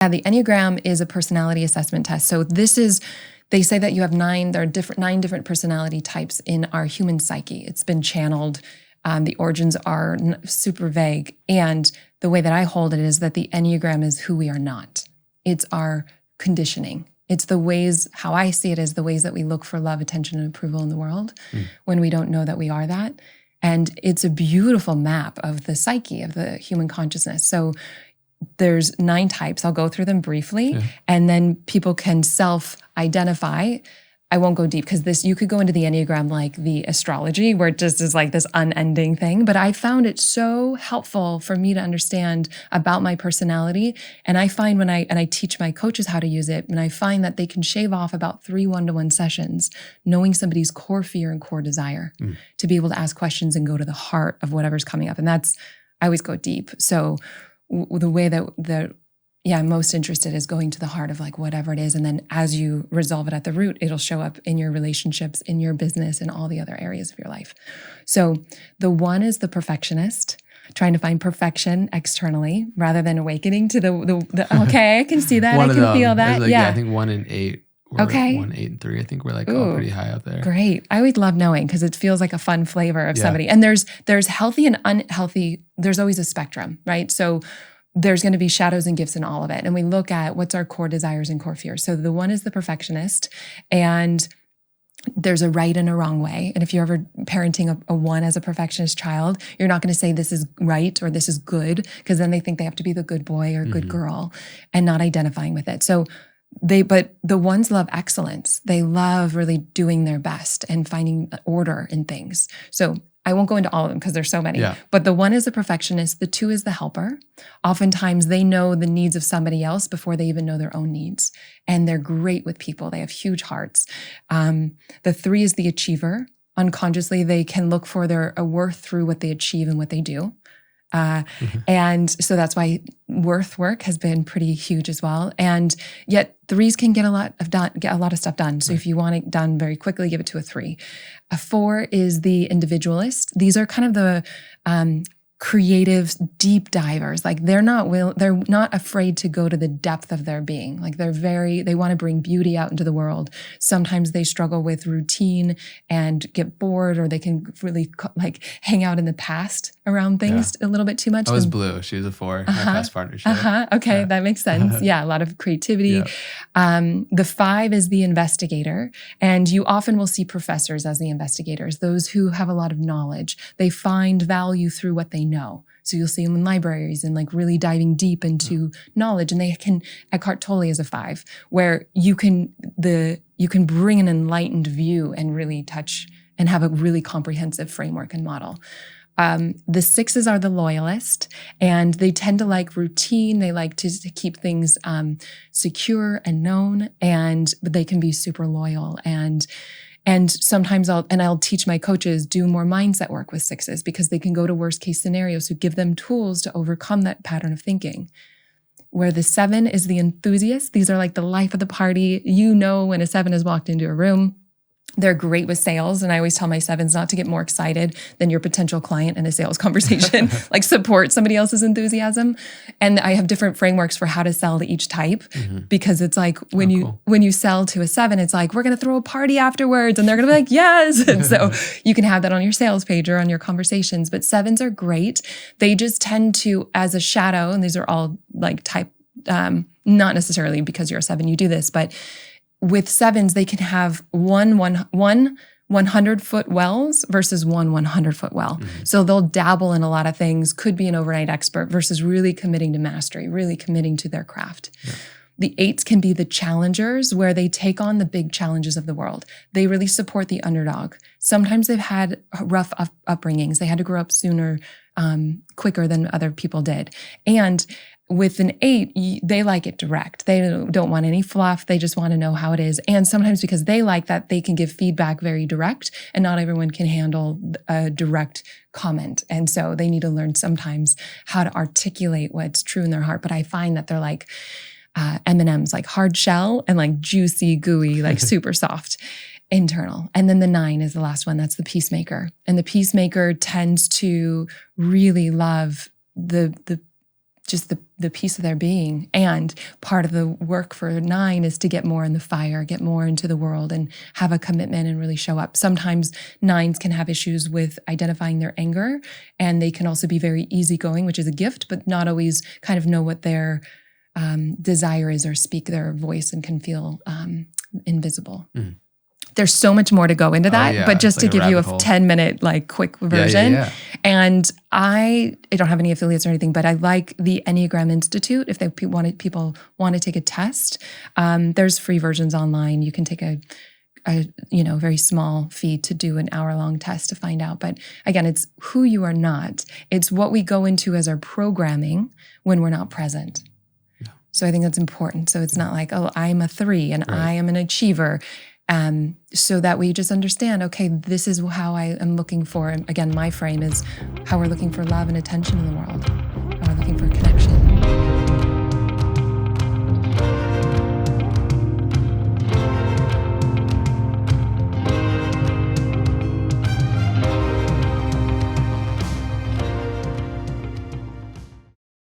Yeah, the Enneagram is a personality assessment test. So they say that you have nine different personality types in our human psyche. It's been channeled. The origins are super vague. And the way that I hold it is that the Enneagram is who we are not. It's our conditioning. It's the ways, how I see it is the ways that we look for love, attention, and approval in the world when we don't know that we are that. And it's a beautiful map of the psyche, of the human consciousness. So there's 9 types. I'll go through them briefly, and then people can self-identify. I won't go deep because you could go into the Enneagram like the astrology, where it just is like this unending thing. But I found it so helpful for me to understand about my personality. And I find when I teach my coaches how to use it, and I find that they can shave off about 3 one-to-one sessions, knowing somebody's core fear and core desire to be able to ask questions and go to the heart of whatever's coming up. And I always go deep. So the way that I'm most interested is going to the heart of like whatever it is. And then as you resolve it at the root, it'll show up in your relationships, in your business, and all the other areas of your life. So the 1 is the perfectionist, trying to find perfection externally rather than awakening to the okay, I can see that. I can feel that. Like, I think 1 and 8. Okay. 1, 8, and 3. I think we're like all pretty high up there. Great. I always love knowing because it feels like a fun flavor of somebody. And there's healthy and unhealthy. There's always a spectrum, right? So there's going to be shadows and gifts in all of it. And we look at what's our core desires and core fears. So the 1 is the perfectionist, and there's a right and a wrong way. And if you're ever parenting a 1 as a perfectionist child, you're not going to say this is right or this is good, because then they think they have to be the good boy or good girl and not identifying with it. So but the 1s love excellence. They love really doing their best and finding order in things. So I won't go into all of them because there's so many, but the 1 is the perfectionist. The 2 is the helper. Oftentimes they know the needs of somebody else before they even know their own needs. And they're great with people. They have huge hearts. The 3 is the achiever. Unconsciously, they can look for their worth through what they achieve and what they do. And so that's why worth work has been pretty huge as well. And yet 3s can get a lot of stuff done. So if you want it done very quickly, give it to a 3. A 4 is the individualist. These are kind of the creative deep divers. Like they're not afraid to go to the depth of their being. Like they want to bring beauty out into the world. Sometimes they struggle with routine and get bored, or they can really like hang out in the past around things a little bit too much. I was Blue. She was a 4. My past partnership. Okay, that makes sense. Yeah, a lot of creativity. The 5 is the investigator, and you often will see professors as the investigators, those who have a lot of knowledge. They find value through what they know. So you'll see them in libraries and like really diving deep into knowledge. And Eckhart Tolle is a 5, where you can bring an enlightened view and really touch and have a really comprehensive framework and model. The 6s are the loyalist, and they tend to like routine. They like to keep things secure and known, but they can be super loyal. And sometimes I'll teach my coaches do more mindset work with 6s, because they can go to worst case scenarios. So give them tools to overcome that pattern of thinking. Where the 7 is the enthusiast. These are like the life of the party. You know when a 7 has walked into a room. They're great with sales. And I always tell my 7s not to get more excited than your potential client in a sales conversation, like support somebody else's enthusiasm. And I have different frameworks for how to sell to each type, because it's like when you sell to a 7, it's like, we're going to throw a party afterwards, and they're going to be like, yes. And so you can have that on your sales page or on your conversations, but 7s are great. They just tend to, as a shadow, and these are all like type, not necessarily because you're a 7, you do this, but with 7s, they can have one 100-foot wells versus one 100-foot well. So they'll dabble in a lot of things, could be an overnight expert versus really committing to mastery, really committing to their craft. The 8s can be the challengers, where they take on the big challenges of the world. They really support the underdog. Sometimes they've had rough upbringings. They had to grow up sooner, quicker than other people did. And with an 8, they like it direct. They don't want any fluff. They just want to know how it is. And sometimes because they like that, they can give feedback very direct, and not everyone can handle a direct comment. And so they need to learn sometimes how to articulate what's true in their heart. But I find that they're like M&Ms, like hard shell and like juicy, gooey, like super soft internal. And then the 9 is the last one. That's the peacemaker. And the peacemaker tends to really love the just the piece of their being. And part of the work for 9 is to get more in the fire, get more into the world and have a commitment and really show up. Sometimes 9s can have issues with identifying their anger, and they can also be very easygoing, which is a gift, but not always kind of know what their desire is or speak their voice and can feel invisible. Mm. There's so much more to go into that, but just to give you a 10-minute like quick version. And I don't have any affiliates or anything, but I like the Enneagram Institute. If people want to take a test, there's free versions online. You can take a very small fee to do an hour-long test to find out. But again, it's who you are not. It's what we go into as our programming when we're not present. So I think that's important. So it's not like, oh, I'm a 3 and I am an achiever. So that we just understand, okay, this is how I am looking for, and again, my frame is how we're looking for love and attention in the world, how we're looking for